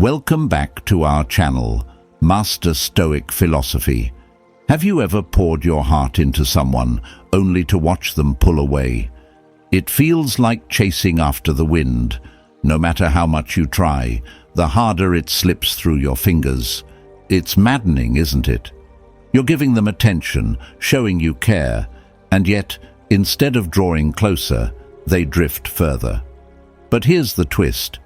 Welcome back to our channel, Master Stoic Philosophy. Have you ever poured your heart into someone only to watch them pull away? It feels like chasing after the wind. No matter how much you try, the harder it slips through your fingers. It's maddening, isn't it? You're giving them attention, showing you care, and yet, instead of drawing closer, they drift further. But here's the twist.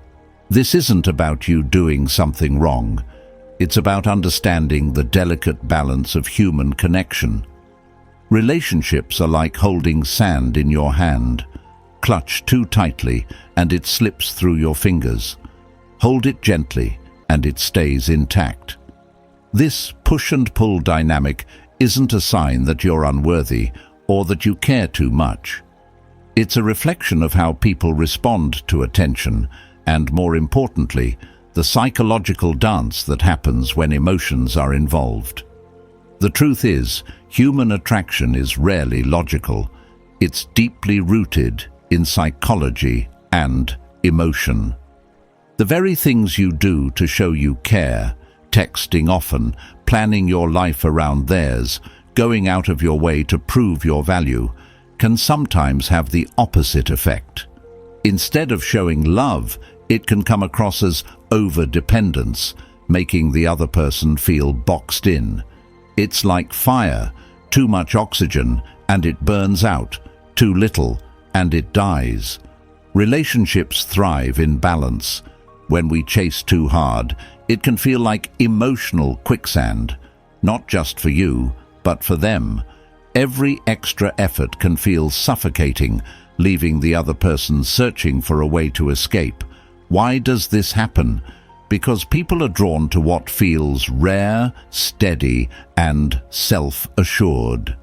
This isn't about you doing something wrong. It's about understanding the delicate balance of human connection. Relationships are like holding sand in your hand. Clutch too tightly and it slips through your fingers. Hold it gently and it stays intact. This push and pull dynamic isn't a sign that you're unworthy or that you care too much. It's a reflection of how people respond to attention and, more importantly, the psychological dance that happens when emotions are involved. The truth is, human attraction is rarely logical. It's deeply rooted in psychology and emotion. The very things you do to show you care, texting often, planning your life around theirs, going out of your way to prove your value, can sometimes have the opposite effect. Instead of showing love, it can come across as over-dependence, making the other person feel boxed in. It's like fire, too much oxygen and it burns out, too little and it dies. Relationships thrive in balance. When we chase too hard, it can feel like emotional quicksand, not just for you, but for them. Every extra effort can feel suffocating, leaving the other person searching for a way to escape. Why does this happen? Because people are drawn to what feels rare, steady, and self-assured.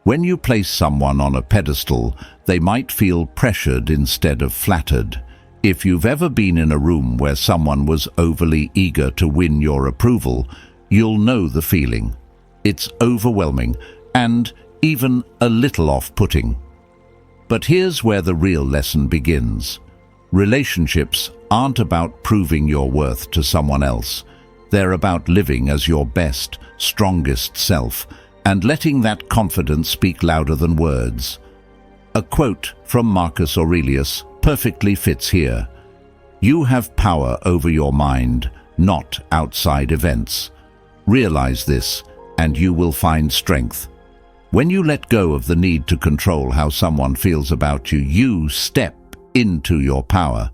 When you place someone on a pedestal, they might feel pressured instead of flattered. If you've ever been in a room where someone was overly eager to win your approval, you'll know the feeling. It's overwhelming and even a little off-putting. But here's where the real lesson begins. Relationships aren't about proving your worth to someone else. They're about living as your best, strongest self and letting that confidence speak louder than words. A quote from Marcus Aurelius perfectly fits here. You have power over your mind, not outside events. Realize this, and you will find strength. When you let go of the need to control how someone feels about you, you step into your power.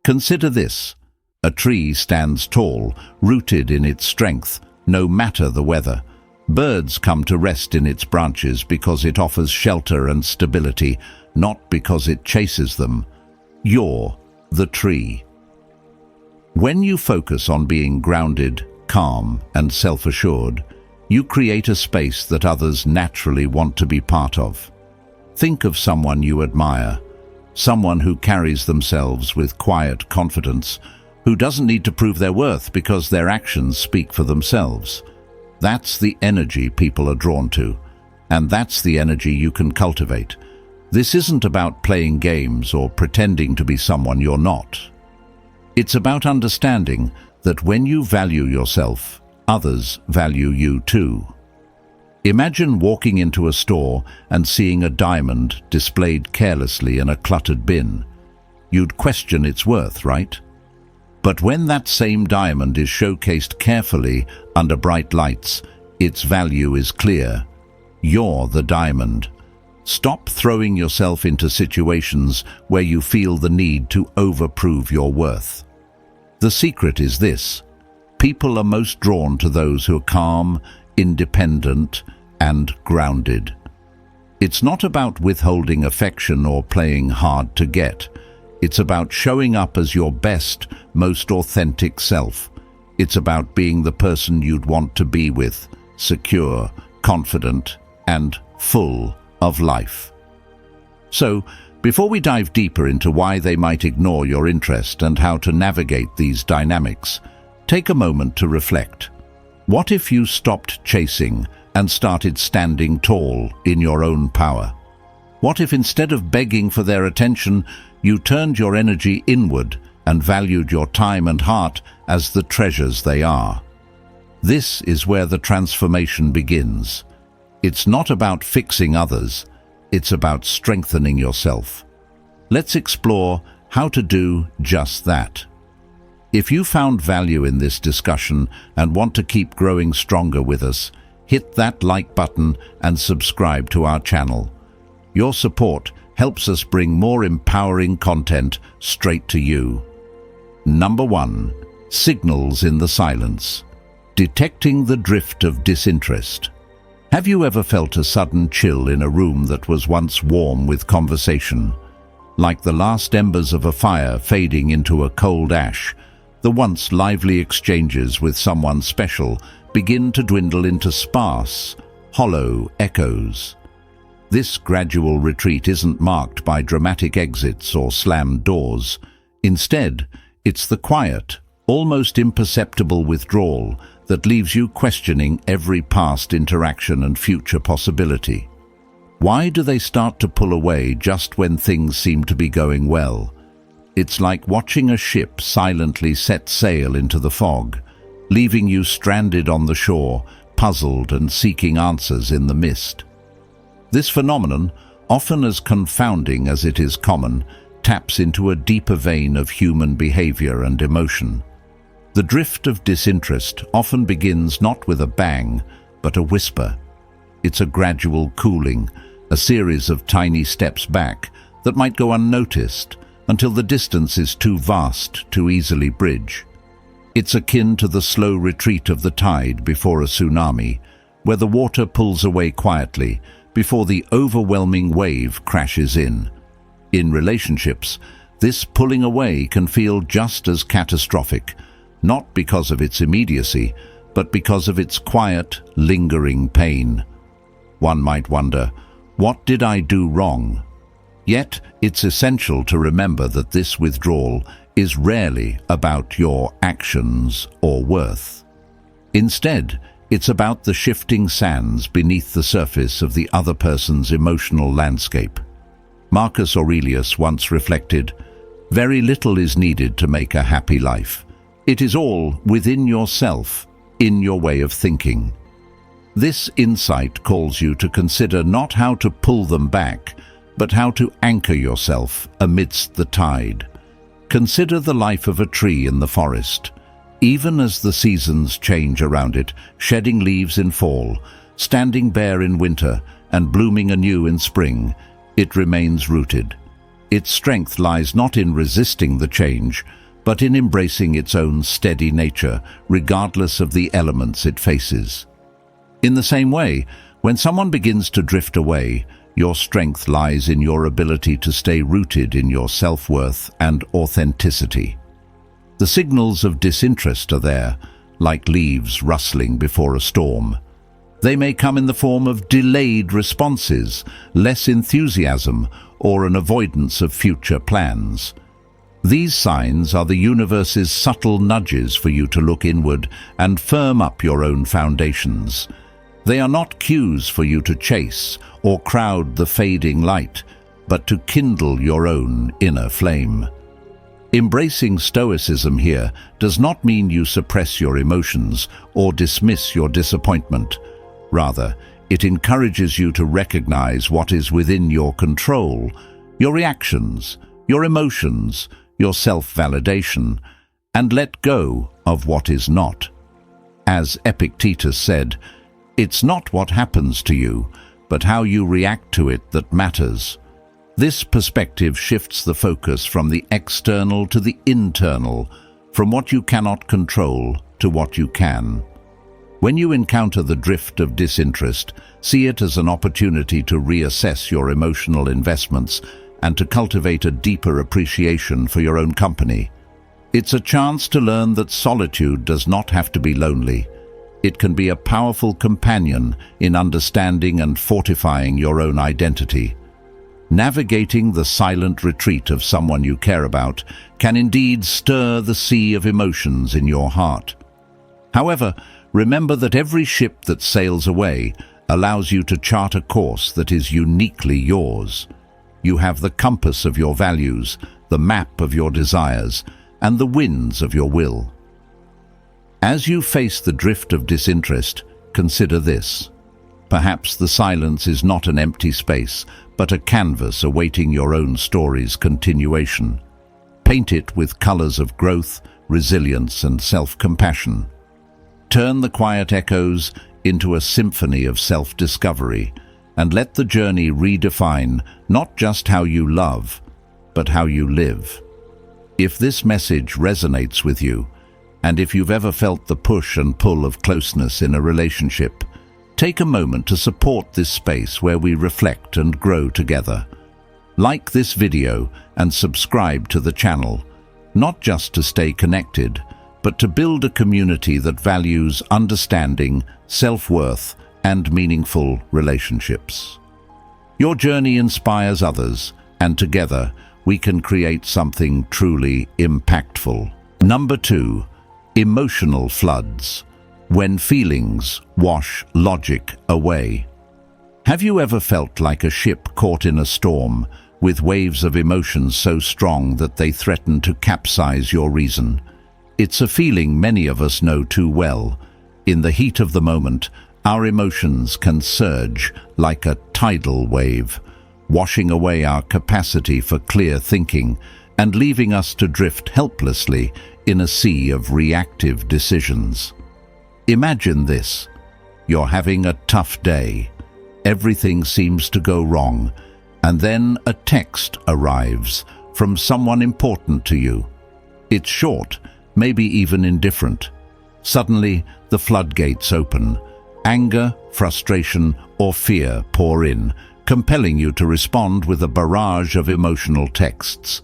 Consider this. A tree stands tall, rooted in its strength, no matter the weather. Birds come to rest in its branches because it offers shelter and stability, not because it chases them. You're the tree. When you focus on being grounded, calm, and self-assured, you create a space that others naturally want to be part of. Think of someone you admire. Someone who carries themselves with quiet confidence, who doesn't need to prove their worth because their actions speak for themselves. That's the energy people are drawn to, and that's the energy you can cultivate. This isn't about playing games or pretending to be someone you're not. It's about understanding that when you value yourself, others value you too. Imagine walking into a store and seeing a diamond displayed carelessly in a cluttered bin. You'd question its worth, right? But when that same diamond is showcased carefully under bright lights, its value is clear. You're the diamond. Stop throwing yourself into situations where you feel the need to overprove your worth. The secret is this. People are most drawn to those who are calm, independent, and grounded. It's not about withholding affection or playing hard to get. It's about showing up as your best, most authentic self. It's about being the person you'd want to be with, secure, confident, and full of life. So, before we dive deeper into why they might ignore your interest and how to navigate these dynamics, take a moment to reflect. What if you stopped chasing and started standing tall in your own power? What if instead of begging for their attention, you turned your energy inward and valued your time and heart as the treasures they are. This is where the transformation begins. It's not about fixing others, it's about strengthening yourself. Let's explore how to do just that. If you found value in this discussion and want to keep growing stronger with us, hit that like button and subscribe to our channel. Your support helps us bring more empowering content straight to you. Number 1. Signals in the silence. Detecting the drift of disinterest. Have you ever felt a sudden chill in a room that was once warm with conversation? Like the last embers of a fire fading into a cold ash, the once lively exchanges with someone special begin to dwindle into sparse, hollow echoes. This gradual retreat isn't marked by dramatic exits or slammed doors. Instead, it's the quiet, almost imperceptible withdrawal that leaves you questioning every past interaction and future possibility. Why do they start to pull away just when things seem to be going well? It's like watching a ship silently set sail into the fog, leaving you stranded on the shore, puzzled and seeking answers in the mist. This phenomenon, often as confounding as it is common, taps into a deeper vein of human behavior and emotion. The drift of disinterest often begins not with a bang, but a whisper. It's a gradual cooling, a series of tiny steps back that might go unnoticed until the distance is too vast to easily bridge. It's akin to the slow retreat of the tide before a tsunami, where the water pulls away quietly before the overwhelming wave crashes in. In relationships, this pulling away can feel just as catastrophic, not because of its immediacy, but because of its quiet, lingering pain. One might wonder, what did I do wrong? Yet, it's essential to remember that this withdrawal is rarely about your actions or worth. Instead, it's about the shifting sands beneath the surface of the other person's emotional landscape. Marcus Aurelius once reflected, "Very little is needed to make a happy life. It is all within yourself, in your way of thinking." This insight calls you to consider not how to pull them back, but how to anchor yourself amidst the tide. Consider the life of a tree in the forest. Even as the seasons change around it, shedding leaves in fall, standing bare in winter, and blooming anew in spring, it remains rooted. Its strength lies not in resisting the change, but in embracing its own steady nature, regardless of the elements it faces. In the same way, when someone begins to drift away, your strength lies in your ability to stay rooted in your self-worth and authenticity. The signals of disinterest are there, like leaves rustling before a storm. They may come in the form of delayed responses, less enthusiasm, or an avoidance of future plans. These signs are the universe's subtle nudges for you to look inward and firm up your own foundations. They are not cues for you to chase or crowd the fading light, but to kindle your own inner flame. Embracing Stoicism here does not mean you suppress your emotions or dismiss your disappointment. Rather, it encourages you to recognize what is within your control, your reactions, your emotions, your self-validation, and let go of what is not. As Epictetus said, "It's not what happens to you, but how you react to it that matters." This perspective shifts the focus from the external to the internal, from what you cannot control to what you can. When you encounter the drift of disinterest, see it as an opportunity to reassess your emotional investments and to cultivate a deeper appreciation for your own company. It's a chance to learn that solitude does not have to be lonely. It can be a powerful companion in understanding and fortifying your own identity. Navigating the silent retreat of someone you care about can indeed stir the sea of emotions in your heart. However, remember that every ship that sails away allows you to chart a course that is uniquely yours. You have the compass of your values, the map of your desires, and the winds of your will. As you face the drift of disinterest, consider this. Perhaps the silence is not an empty space, but a canvas awaiting your own story's continuation. Paint it with colors of growth, resilience, and self-compassion. Turn the quiet echoes into a symphony of self-discovery, and let the journey redefine not just how you love, but how you live. If this message resonates with you, and if you've ever felt the push and pull of closeness in a relationship, take a moment to support this space where we reflect and grow together. Like this video and subscribe to the channel, not just to stay connected, but to build a community that values understanding, self-worth, and meaningful relationships. Your journey inspires others, and together we can create something truly impactful. Number 2. Emotional floods. When feelings wash logic away. Have you ever felt like a ship caught in a storm, with waves of emotions so strong that they threaten to capsize your reason? It's a feeling many of us know too well. In the heat of the moment, our emotions can surge like a tidal wave, washing away our capacity for clear thinking and leaving us to drift helplessly in a sea of reactive decisions. Imagine this. You're having a tough day. Everything seems to go wrong, and then a text arrives from someone important to you. It's short, maybe even indifferent. Suddenly, the floodgates open. Anger, frustration, or fear pour in, compelling you to respond with a barrage of emotional texts.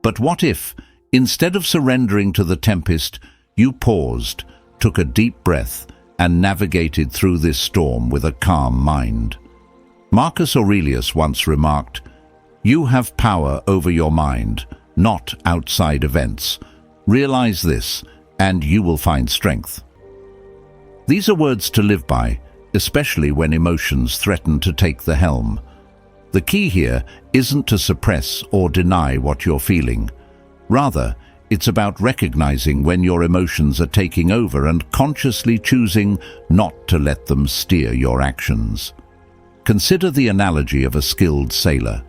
But what if, instead of surrendering to the tempest, you paused, took a deep breath, and navigated through this storm with a calm mind? Marcus Aurelius once remarked, "You have power over your mind, not outside events. Realize this, and you will find strength." These are words to live by, especially when emotions threaten to take the helm. The key here isn't to suppress or deny what you're feeling. Rather, it's about recognizing when your emotions are taking over and consciously choosing not to let them steer your actions. Consider the analogy of a skilled sailor.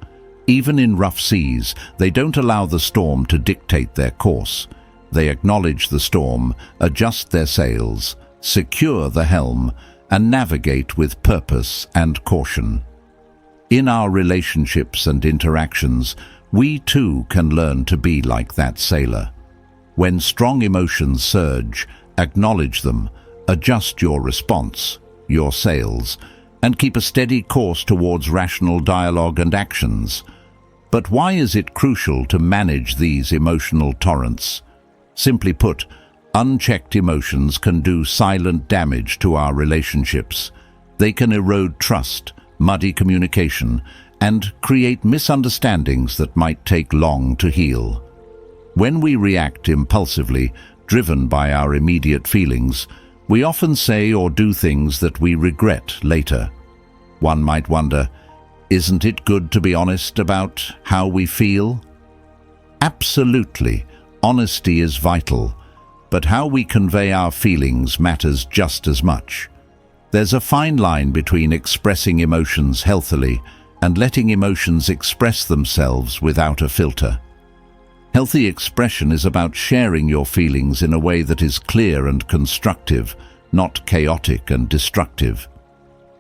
Even in rough seas, they don't allow the storm to dictate their course. They acknowledge the storm, adjust their sails, secure the helm, and navigate with purpose and caution. In our relationships and interactions, we too can learn to be like that sailor. When strong emotions surge, acknowledge them, adjust your response, your sails, and keep a steady course towards rational dialogue and actions. But why is it crucial to manage these emotional torrents? Simply put, unchecked emotions can do silent damage to our relationships. They can erode trust, muddy communication, and create misunderstandings that might take long to heal. When we react impulsively, driven by our immediate feelings, we often say or do things that we regret later. One might wonder, isn't it good to be honest about how we feel? Absolutely, honesty is vital, but how we convey our feelings matters just as much. There's a fine line between expressing emotions healthily and letting emotions express themselves without a filter. Healthy expression is about sharing your feelings in a way that is clear and constructive, not chaotic and destructive.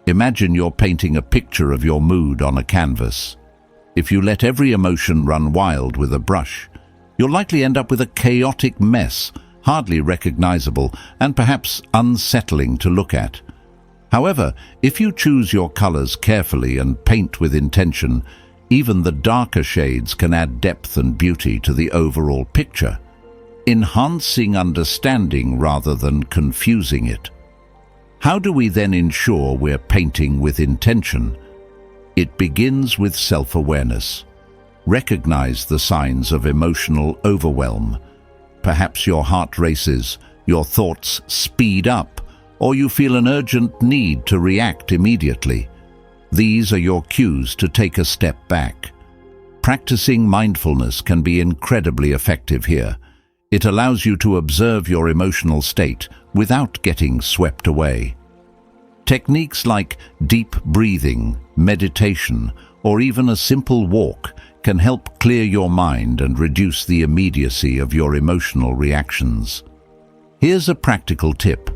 Imagine you're painting a picture of your mood on a canvas. If you let every emotion run wild with a brush, you'll likely end up with a chaotic mess, hardly recognizable and perhaps unsettling to look at. However, if you choose your colors carefully and paint with intention, even the darker shades can add depth and beauty to the overall picture, enhancing understanding rather than confusing it. How do we then ensure we're painting with intention? It begins with self-awareness. Recognize the signs of emotional overwhelm. Perhaps your heart races, your thoughts speed up, or you feel an urgent need to react immediately. These are your cues to take a step back. Practicing mindfulness can be incredibly effective here. It allows you to observe your emotional state without getting swept away. Techniques like deep breathing, meditation, or even a simple walk can help clear your mind and reduce the immediacy of your emotional reactions. Here's a practical tip.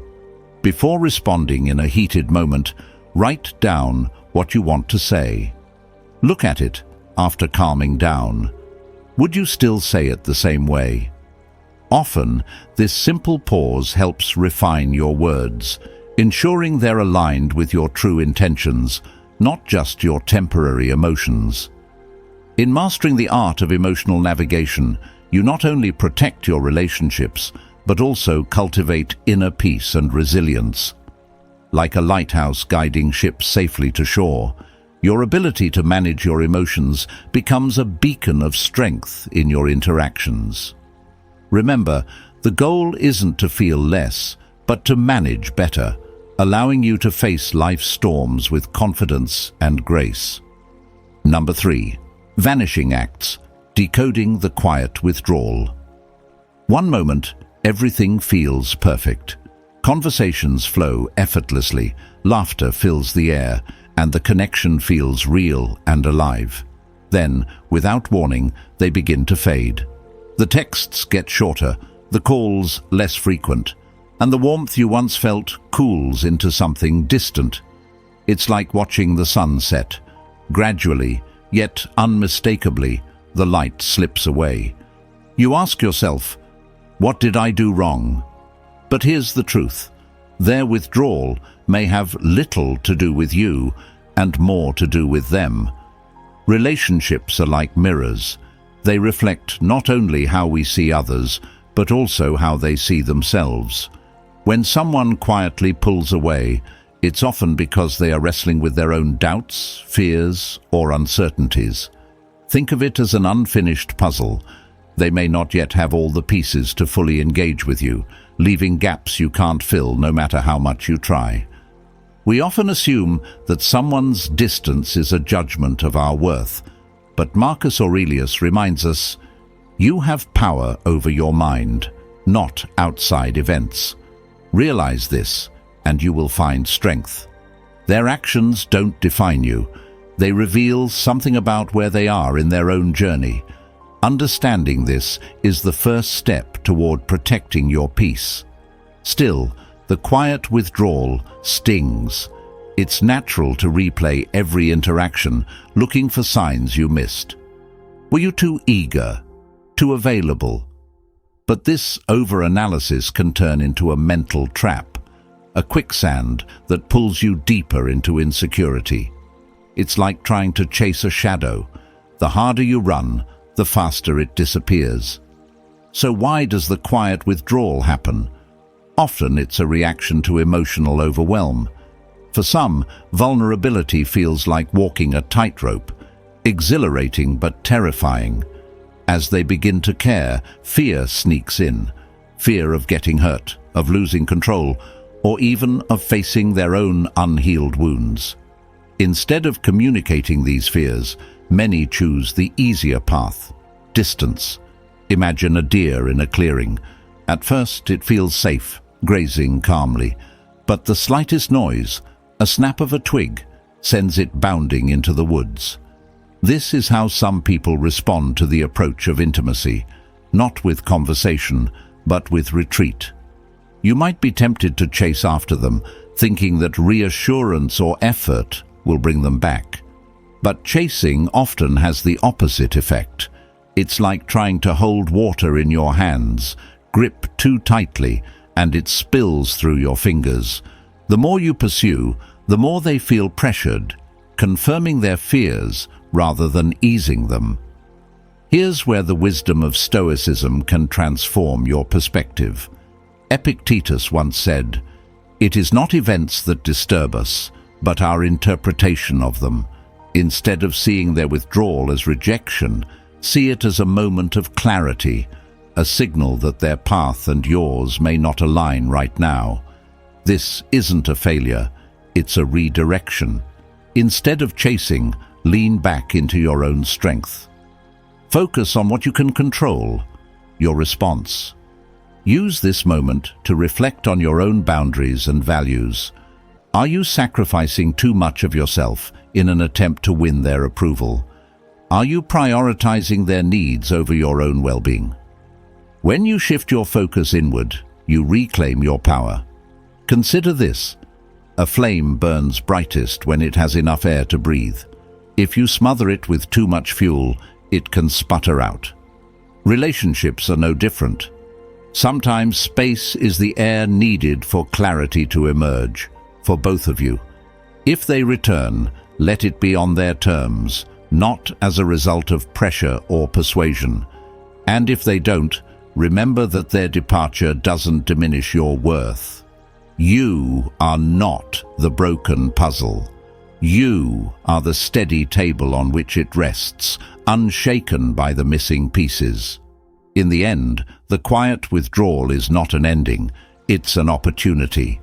Before responding in a heated moment, write down what you want to say. Look at it after calming down. Would you still say it the same way? Often, this simple pause helps refine your words, ensuring they're aligned with your true intentions, not just your temporary emotions. In mastering the art of emotional navigation, you not only protect your relationships, but also cultivate inner peace and resilience. Like a lighthouse guiding ships safely to shore, your ability to manage your emotions becomes a beacon of strength in your interactions. Remember, the goal isn't to feel less, but to manage better, allowing you to face life's storms with confidence and grace. Number 3. Vanishing acts, decoding the quiet withdrawal. One moment, everything feels perfect. Conversations flow effortlessly, laughter fills the air, and the connection feels real and alive. Then, without warning, they begin to fade. The texts get shorter, the calls less frequent, and the warmth you once felt cools into something distant. It's like watching the sun set. Gradually, yet unmistakably, the light slips away. You ask yourself, what did I do wrong? But here's the truth. Their withdrawal may have little to do with you and more to do with them. Relationships are like mirrors. They reflect not only how we see others, but also how they see themselves. When someone quietly pulls away, it's often because they are wrestling with their own doubts, fears, or uncertainties. Think of it as an unfinished puzzle. They may not yet have all the pieces to fully engage with you, leaving gaps you can't fill no matter how much you try. We often assume that someone's distance is a judgment of our worth, but Marcus Aurelius reminds us, you have power over your mind, not outside events. Realize this, and you will find strength. Their actions don't define you. They reveal something about where they are in their own journey. Understanding this is the first step toward protecting your peace. Still, the quiet withdrawal stings. It's natural to replay every interaction, looking for signs you missed. Were you too eager? Too available? But this over-analysis can turn into a mental trap, a quicksand that pulls you deeper into insecurity. It's like trying to chase a shadow. The harder you run, the faster it disappears. So why does the quiet withdrawal happen? Often it's a reaction to emotional overwhelm. For some, vulnerability feels like walking a tightrope, exhilarating but terrifying. As they begin to care, fear sneaks in. Fear of getting hurt, of losing control, or even of facing their own unhealed wounds. Instead of communicating these fears, many choose the easier path, distance. Imagine a deer in a clearing. At first it feels safe, grazing calmly, but the slightest noise, a snap of a twig, sends it bounding into the woods. This is how some people respond to the approach of intimacy, not with conversation, but with retreat. You might be tempted to chase after them, thinking that reassurance or effort will bring them back. But chasing often has the opposite effect. It's like trying to hold water in your hands, grip too tightly, and it spills through your fingers. The more you pursue, the more they feel pressured, confirming their fears rather than easing them. Here's where the wisdom of Stoicism can transform your perspective. Epictetus once said, "It is not events that disturb us, but our interpretation of them. Instead of seeing their withdrawal as rejection, see it as a moment of clarity, a signal that their path and yours may not align right now. This isn't a failure, it's a redirection. Instead of chasing, lean back into your own strength. Focus on what you can control, your response, Use this moment to reflect on your own boundaries and values. Are you sacrificing too much of yourself in an attempt to win their approval? Are you prioritizing their needs over your own well-being? When you shift your focus inward, you reclaim your power. Consider this. A flame burns brightest when it has enough air to breathe. If you smother it with too much fuel, it can sputter out. Relationships are no different. Sometimes space is the air needed for clarity to emerge, for both of you. If they return, let it be on their terms, not as a result of pressure or persuasion. And if they don't, remember that their departure doesn't diminish your worth. You are not the broken puzzle. You are the steady table on which it rests, unshaken by the missing pieces. In the end, the quiet withdrawal is not an ending, it's an opportunity.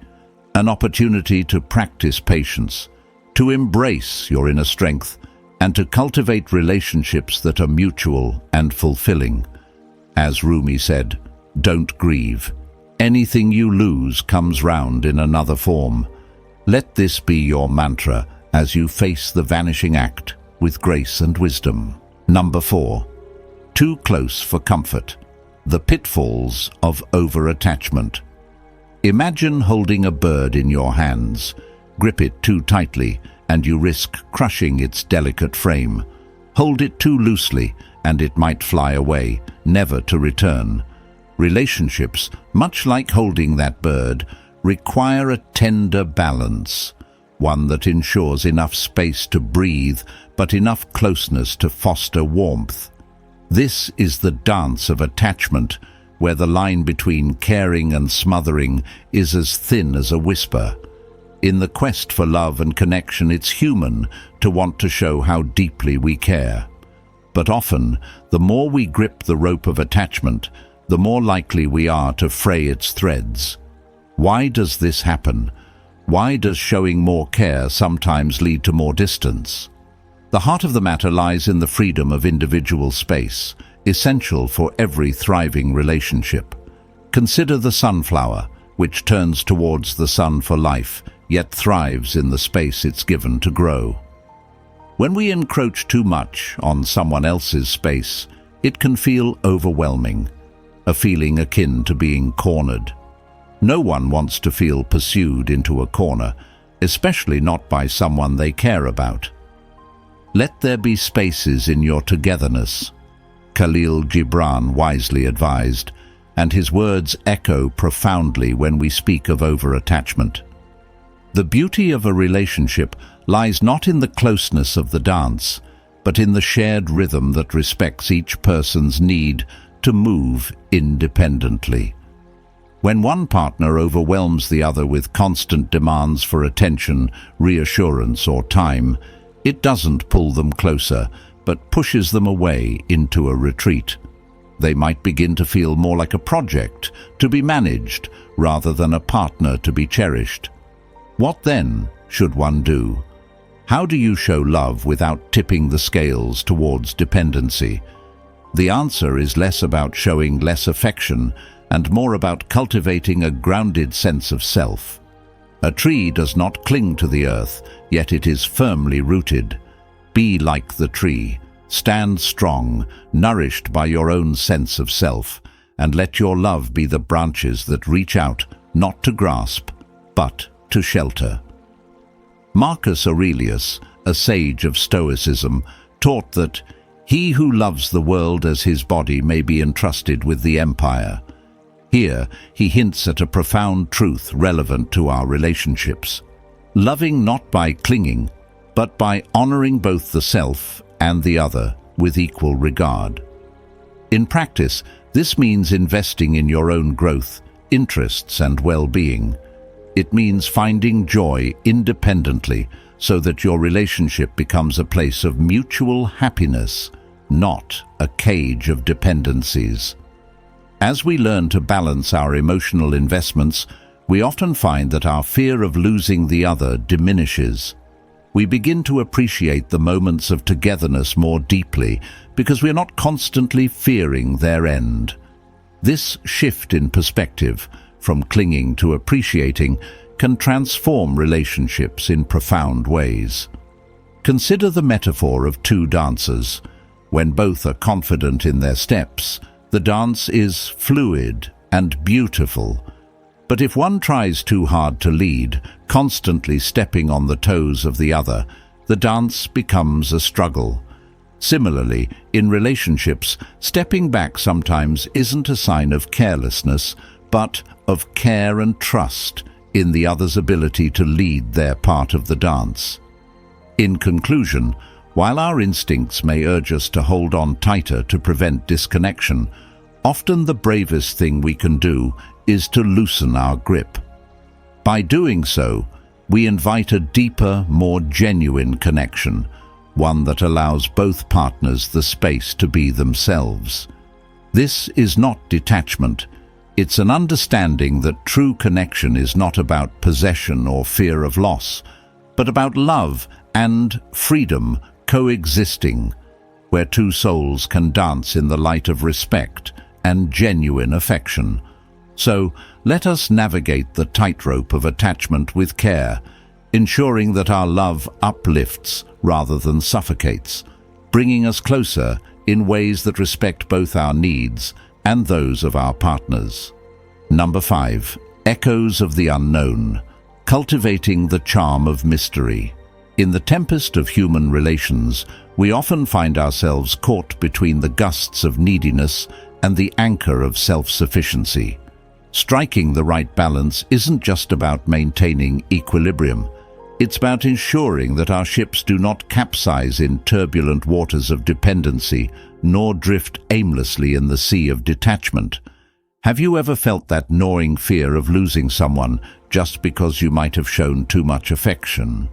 An opportunity to practice patience, to embrace your inner strength, and to cultivate relationships that are mutual and fulfilling. As Rumi said, don't grieve. Anything you lose comes round in another form. Let this be your mantra as you face the vanishing act with grace and wisdom. Number 4. Too close for comfort. The pitfalls of over-attachment. Imagine holding a bird in your hands. Grip it too tightly, and you risk crushing its delicate frame. Hold it too loosely, and it might fly away, never to return. Relationships, much like holding that bird, require a tender balance, one that ensures enough space to breathe, but enough closeness to foster warmth. This is the dance of attachment, where the line between caring and smothering is as thin as a whisper. In the quest for love and connection, it's human to want to show how deeply we care. But often, the more we grip the rope of attachment, the more likely we are to fray its threads. Why does this happen? Why does showing more care sometimes lead to more distance? The heart of the matter lies in the freedom of individual space, essential for every thriving relationship. Consider the sunflower, which turns towards the sun for life, yet thrives in the space it's given to grow. When we encroach too much on someone else's space, it can feel overwhelming, a feeling akin to being cornered. No one wants to feel pursued into a corner, especially not by someone they care about. Let there be spaces in your togetherness, Khalil Gibran wisely advised, and his words echo profoundly when we speak of over-attachment. The beauty of a relationship lies not in the closeness of the dance, but in the shared rhythm that respects each person's need to move independently. When one partner overwhelms the other with constant demands for attention, reassurance, or time, it doesn't pull them closer, but pushes them away into a retreat. They might begin to feel more like a project to be managed rather than a partner to be cherished. What then should one do? How do you show love without tipping the scales towards dependency? The answer is less about showing less affection and more about cultivating a grounded sense of self. A tree does not cling to the earth, yet it is firmly rooted. Be like the tree. Stand strong, nourished by your own sense of self, and let your love be the branches that reach out, not to grasp, but to shelter. Marcus Aurelius, a sage of Stoicism, taught that he who loves the world as his body may be entrusted with the empire. Here, he hints at a profound truth relevant to our relationships. Loving not by clinging, but by honoring both the self and the other with equal regard. In practice, this means investing in your own growth, interests, and well-being. It means finding joy independently so that your relationship becomes a place of mutual happiness, not a cage of dependencies. As we learn to balance our emotional investments, we often find that our fear of losing the other diminishes. We begin to appreciate the moments of togetherness more deeply because we are not constantly fearing their end. This shift in perspective, from clinging to appreciating, can transform relationships in profound ways. Consider the metaphor of two dancers. When both are confident in their steps, the dance is fluid and beautiful. But if one tries too hard to lead, constantly stepping on the toes of the other, the dance becomes a struggle. Similarly, in relationships, stepping back sometimes isn't a sign of carelessness, but of care and trust in the other's ability to lead their part of the dance. In conclusion, while our instincts may urge us to hold on tighter to prevent disconnection, often the bravest thing we can do is to loosen our grip. By doing so, we invite a deeper, more genuine connection, one that allows both partners the space to be themselves. This is not detachment. It's an understanding that true connection is not about possession or fear of loss, but about love and freedom coexisting, where two souls can dance in the light of respect and genuine affection. So, let us navigate the tightrope of attachment with care, ensuring that our love uplifts rather than suffocates, bringing us closer in ways that respect both our needs and those of our partners. Number 5. Echoes of the unknown. Cultivating the charm of mystery. In the tempest of human relations, we often find ourselves caught between the gusts of neediness and the anchor of self-sufficiency. Striking the right balance isn't just about maintaining equilibrium. It's about ensuring that our ships do not capsize in turbulent waters of dependency, nor drift aimlessly in the sea of detachment. Have you ever felt that gnawing fear of losing someone just because you might have shown too much affection?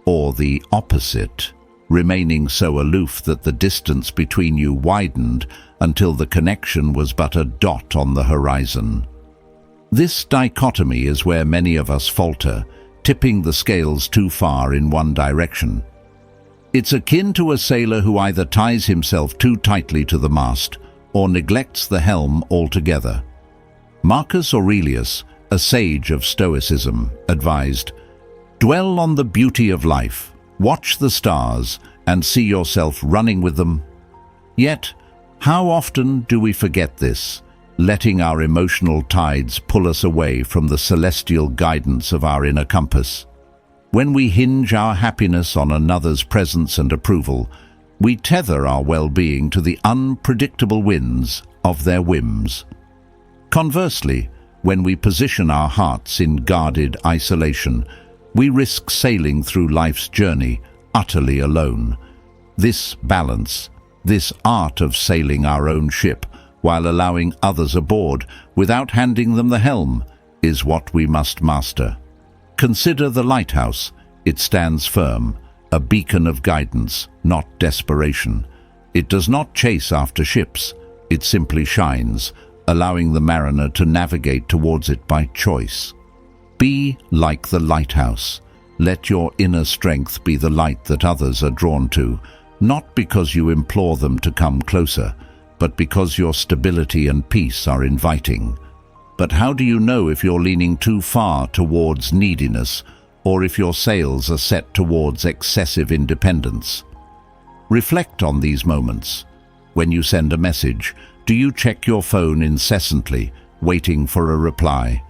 Or the opposite, remaining so aloof that the distance between you widened until the connection was but a dot on the horizon? This dichotomy is where many of us falter, tipping the scales too far in one direction. It's akin to a sailor who either ties himself too tightly to the mast or neglects the helm altogether. Marcus Aurelius, a sage of Stoicism, advised, "Dwell on the beauty of life, watch the stars, and see yourself running with them." Yet, how often do we forget this, letting our emotional tides pull us away from the celestial guidance of our inner compass? When we hinge our happiness on another's presence and approval, we tether our well-being to the unpredictable winds of their whims. Conversely, when we position our hearts in guarded isolation, we risk sailing through life's journey utterly alone. This balance, this art of sailing our own ship while allowing others aboard without handing them the helm, is what we must master. Consider the lighthouse. It stands firm, a beacon of guidance, not desperation. It does not chase after ships. It simply shines, allowing the mariner to navigate towards it by choice. Be like the lighthouse. Let your inner strength be the light that others are drawn to, not because you implore them to come closer, but because your stability and peace are inviting. But how do you know if you're leaning too far towards neediness, or if your sails are set towards excessive independence? Reflect on these moments. When you send a message, do you check your phone incessantly, waiting for a reply?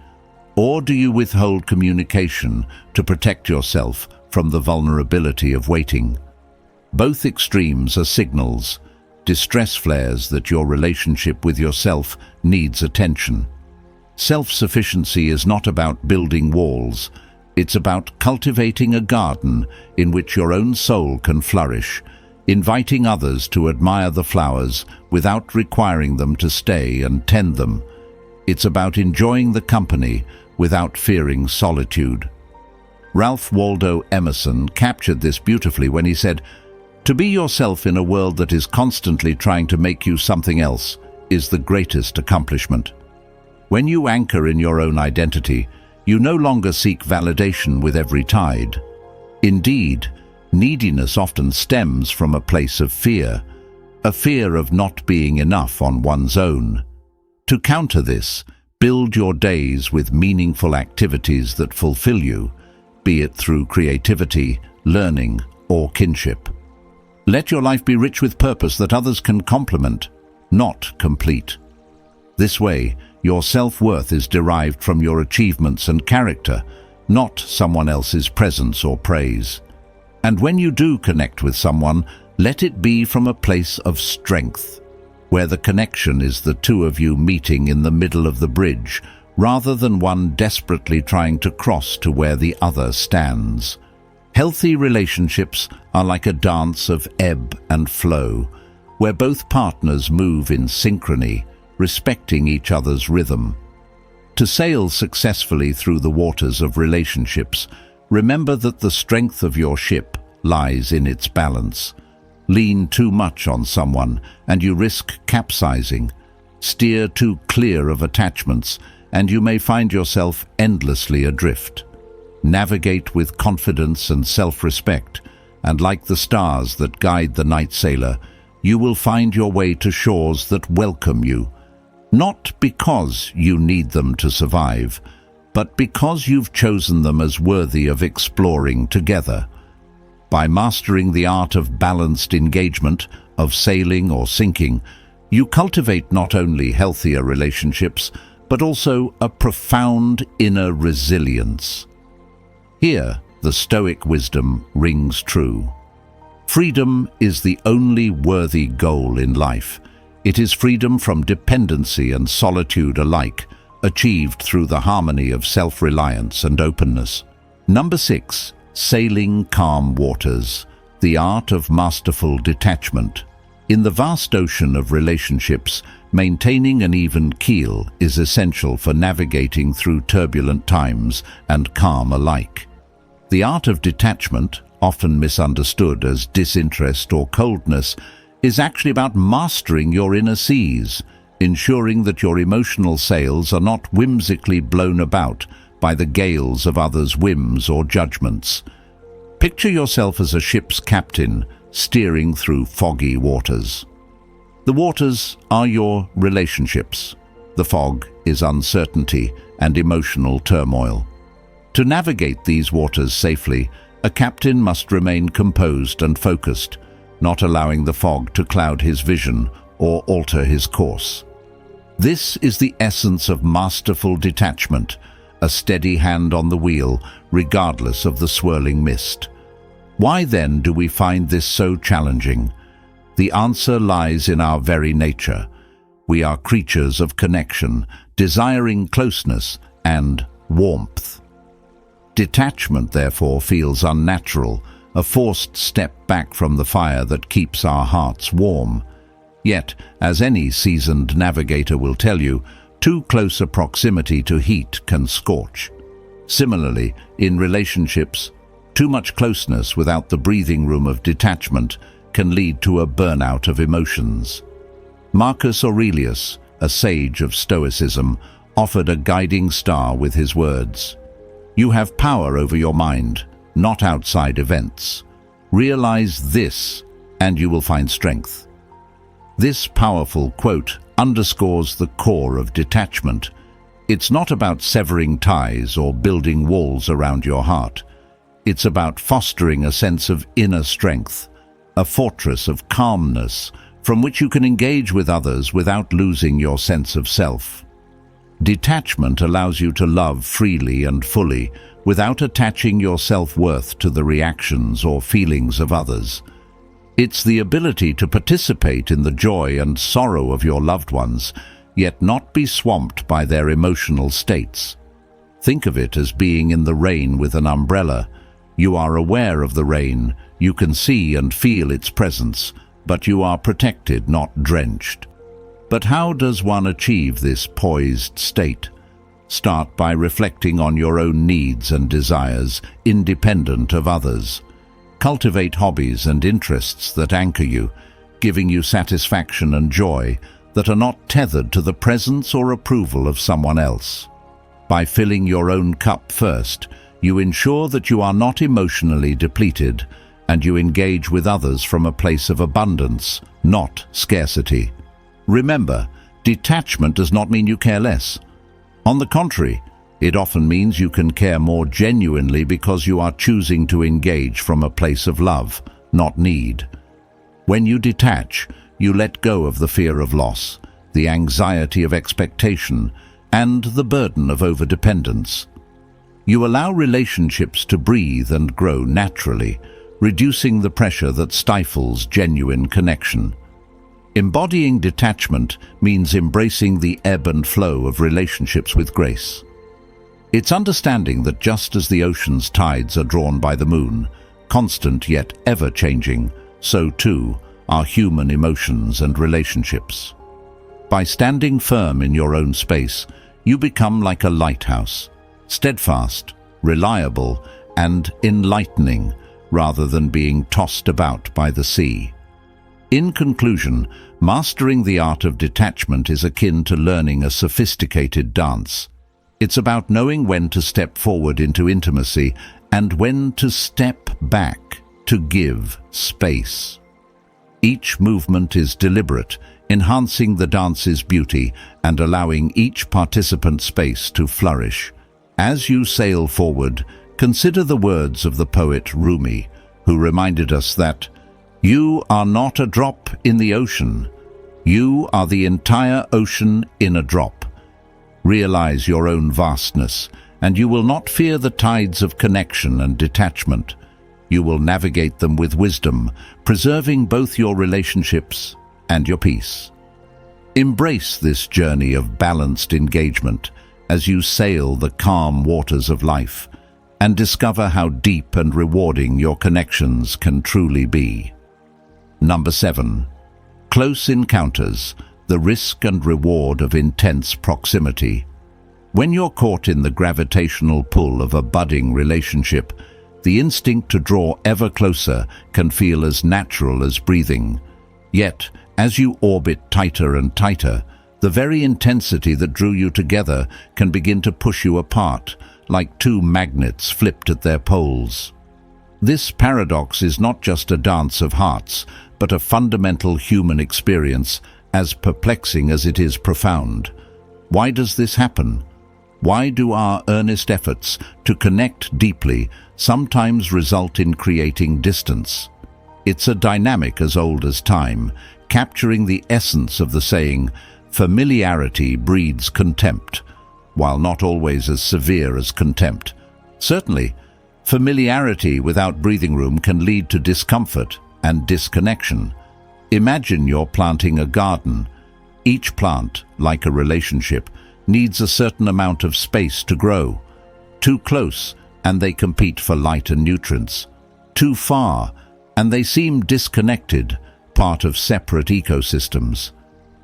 Or do you withhold communication to protect yourself from the vulnerability of waiting? Both extremes are signals, distress flares that your relationship with yourself needs attention. Self-sufficiency is not about building walls. It's about cultivating a garden in which your own soul can flourish, inviting others to admire the flowers without requiring them to stay and tend them. It's about enjoying the company without fearing solitude. Ralph Waldo Emerson captured this beautifully when he said, "To be yourself in a world that is constantly trying to make you something else is the greatest accomplishment." When you anchor in your own identity, you no longer seek validation with every tide. Indeed, neediness often stems from a place of fear, a fear of not being enough on one's own. To counter this, build your days with meaningful activities that fulfill you, be it through creativity, learning, or kinship. Let your life be rich with purpose that others can complement, not complete. This way, your self-worth is derived from your achievements and character, not someone else's presence or praise. And when you do connect with someone, let it be from a place of strength, where the connection is the two of you meeting in the middle of the bridge, rather than one desperately trying to cross to where the other stands. Healthy relationships are like a dance of ebb and flow, where both partners move in synchrony, respecting each other's rhythm. To sail successfully through the waters of relationships, remember that the strength of your ship lies in its balance. Lean too much on someone, and you risk capsizing. Steer too clear of attachments, and you may find yourself endlessly adrift. Navigate with confidence and self-respect, and like the stars that guide the night sailor, you will find your way to shores that welcome you, not because you need them to survive, but because you've chosen them as worthy of exploring together. By mastering the art of balanced engagement, of sailing or sinking, you cultivate not only healthier relationships, but also a profound inner resilience. Here, the Stoic wisdom rings true. Freedom is the only worthy goal in life. It is freedom from dependency and solitude alike, achieved through the harmony of self-reliance and openness. Number 6. Sailing calm waters, the art of masterful detachment. In the vast ocean of relationships, maintaining an even keel is essential for navigating through turbulent times and calm alike. The art of detachment, often misunderstood as disinterest or coldness, is actually about mastering your inner seas, ensuring that your emotional sails are not whimsically blown about by the gales of others' whims or judgments. Picture yourself as a ship's captain steering through foggy waters. The waters are your relationships. The fog is uncertainty and emotional turmoil. To navigate these waters safely, a captain must remain composed and focused, not allowing the fog to cloud his vision or alter his course. This is the essence of masterful detachment, a steady hand on the wheel, regardless of the swirling mist. Why then do we find this so challenging? The answer lies in our very nature. We are creatures of connection, desiring closeness and warmth. Detachment, therefore, feels unnatural, a forced step back from the fire that keeps our hearts warm. Yet, as any seasoned navigator will tell you, too close a proximity to heat can scorch. Similarly, in relationships, too much closeness without the breathing room of detachment can lead to a burnout of emotions. Marcus Aurelius, a sage of Stoicism, offered a guiding star with his words, "You have power over your mind, not outside events. Realize this, and you will find strength." This powerful quote underscores the core of detachment. It's not about severing ties or building walls around your heart. It's about fostering a sense of inner strength, a fortress of calmness from which you can engage with others without losing your sense of self. Detachment allows you to love freely and fully without attaching your self-worth to the reactions or feelings of others. It's the ability to participate in the joy and sorrow of your loved ones, yet not be swamped by their emotional states. Think of it as being in the rain with an umbrella. You are aware of the rain, you can see and feel its presence, but you are protected, not drenched. But how does one achieve this poised state? Start by reflecting on your own needs and desires, independent of others. Cultivate hobbies and interests that anchor you, giving you satisfaction and joy that are not tethered to the presence or approval of someone else. By filling your own cup first, you ensure that you are not emotionally depleted, and you engage with others from a place of abundance, not scarcity. Remember, Detachment does not mean you care less. On the contrary, it often means you can care more genuinely because you are choosing to engage from a place of love, not need. When you detach, you let go of the fear of loss, the anxiety of expectation, and the burden of overdependence. You allow relationships to breathe and grow naturally, reducing the pressure that stifles genuine connection. Embodying detachment means embracing the ebb and flow of relationships with grace. It's understanding that just as the ocean's tides are drawn by the moon, constant yet ever-changing, so too are human emotions and relationships. By standing firm in your own space, you become like a lighthouse, steadfast, reliable, and enlightening, rather than being tossed about by the sea. In conclusion, mastering the art of detachment is akin to learning a sophisticated dance. It's about knowing when to step forward into intimacy and when to step back to give space. Each movement is deliberate, enhancing the dance's beauty and allowing each participant space to flourish. As you sail forward, consider the words of the poet Rumi, who reminded us that you are not a drop in the ocean. You are the entire ocean in a drop. Realize your own vastness, and you will not fear the tides of connection and detachment. You will navigate them with wisdom, preserving both your relationships and your peace. Embrace this journey of balanced engagement as you sail the calm waters of life, and discover how deep and rewarding your connections can truly be. Number 7. Close encounters, the risk and reward of intense proximity. When you're caught in the gravitational pull of a budding relationship, the instinct to draw ever closer can feel as natural as breathing. Yet, as you orbit tighter and tighter, the very intensity that drew you together can begin to push you apart, like two magnets flipped at their poles. This paradox is not just a dance of hearts, but a fundamental human experience, as perplexing as it is profound. Why does this happen? Why do our earnest efforts to connect deeply sometimes result in creating distance? It's a dynamic as old as time, capturing the essence of the saying, "Familiarity breeds contempt," while not always as severe as contempt. Certainly, familiarity without breathing room can lead to discomfort and disconnection. Imagine you're planting a garden. Each plant, like a relationship, needs a certain amount of space to grow. Too close, and they compete for light and nutrients. Too far, and they seem disconnected, part of separate ecosystems.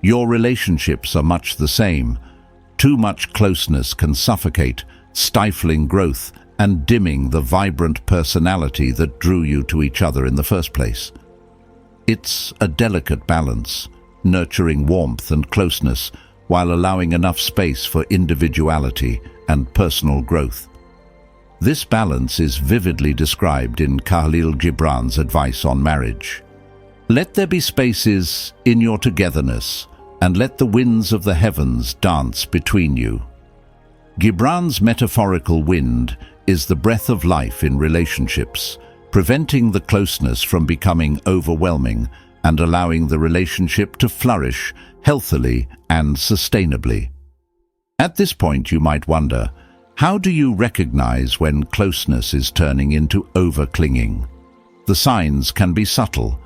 Your relationships are much the same. Too much closeness can suffocate, stifling growth and dimming the vibrant personality that drew you to each other in the first place. It's a delicate balance, nurturing warmth and closeness while allowing enough space for individuality and personal growth. This balance is vividly described in Khalil Gibran's advice on marriage. Let there be spaces in your togetherness, and let the winds of the heavens dance between you. Gibran's metaphorical wind is the breath of life in relationships, preventing the closeness from becoming overwhelming and allowing the relationship to flourish healthily and sustainably. At this point, you might wonder, how do you recognize when closeness is turning into over-clinging? The signs can be subtle.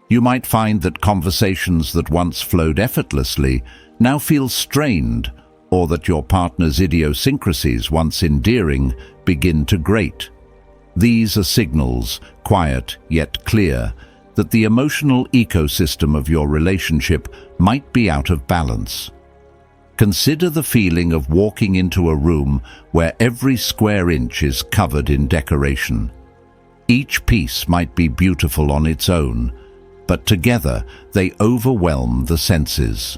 You might find that conversations that once flowed effortlessly now feel strained, or that your partner's idiosyncrasies, once endearing, begin to grate. These are signals, quiet yet clear, that the emotional ecosystem of your relationship might be out of balance. Consider the feeling of walking into a room where every square inch is covered in decoration. Each piece might be beautiful on its own, but together they overwhelm the senses.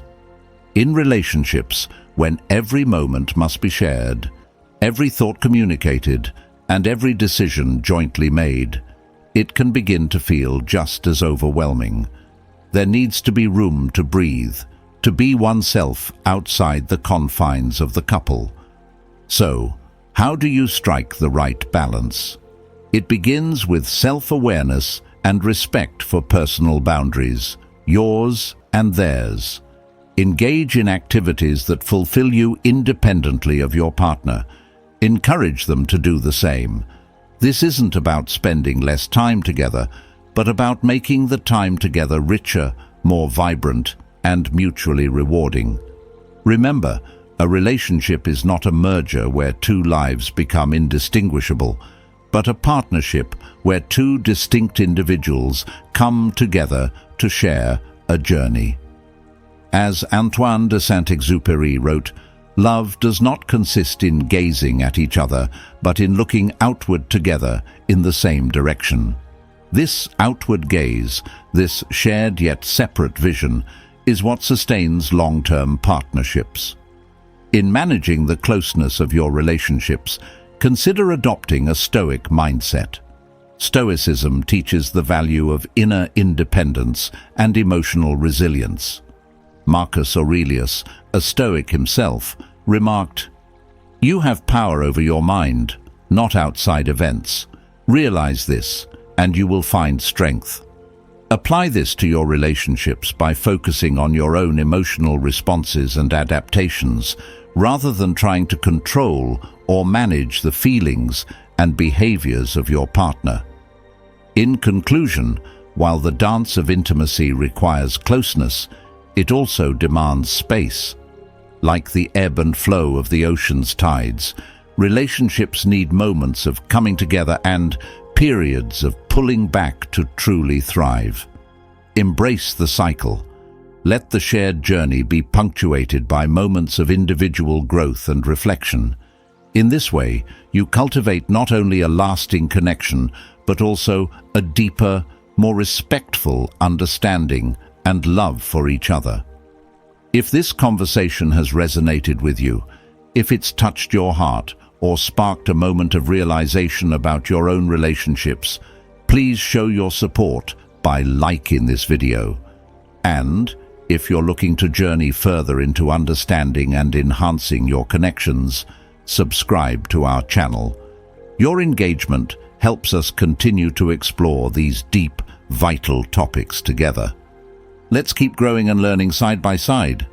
In relationships, when every moment must be shared, every thought communicated, and every decision jointly made, it can begin to feel just as overwhelming. There needs to be room to breathe, to be oneself outside the confines of the couple. So, how do you strike the right balance? It begins with self-awareness and respect for personal boundaries, yours and theirs. Engage in activities that fulfill you independently of your partner. Encourage them to do the same. This isn't about spending less time together, but about making the time together richer, more vibrant, and mutually rewarding. Remember, a relationship is not a merger where two lives become indistinguishable, but a partnership where two distinct individuals come together to share a journey. As Antoine de Saint-Exupéry wrote, "Love does not consist in gazing at each other, but in looking outward together in the same direction." This outward gaze, this shared yet separate vision, is what sustains long-term partnerships. In managing the closeness of your relationships, consider adopting a Stoic mindset. Stoicism teaches the value of inner independence and emotional resilience. Marcus Aurelius, a Stoic himself, remarked, "You have power over your mind, not outside events. Realize this, and you will find strength." Apply this to your relationships by focusing on your own emotional responses and adaptations, rather than trying to control or manage the feelings and behaviors of your partner. In conclusion, while the dance of intimacy requires closeness, it also demands space. Like the ebb and flow of the ocean's tides, relationships need moments of coming together and periods of pulling back to truly thrive. Embrace the cycle. Let the shared journey be punctuated by moments of individual growth and reflection. In this way, you cultivate not only a lasting connection, but also a deeper, more respectful understanding and love for each other. If this conversation has resonated with you, if it's touched your heart or sparked a moment of realization about your own relationships, please show your support by liking this video. And if you're looking to journey further into understanding and enhancing your connections, subscribe to our channel. Your engagement helps us continue to explore these deep, vital topics together. Let's keep growing and learning side by side.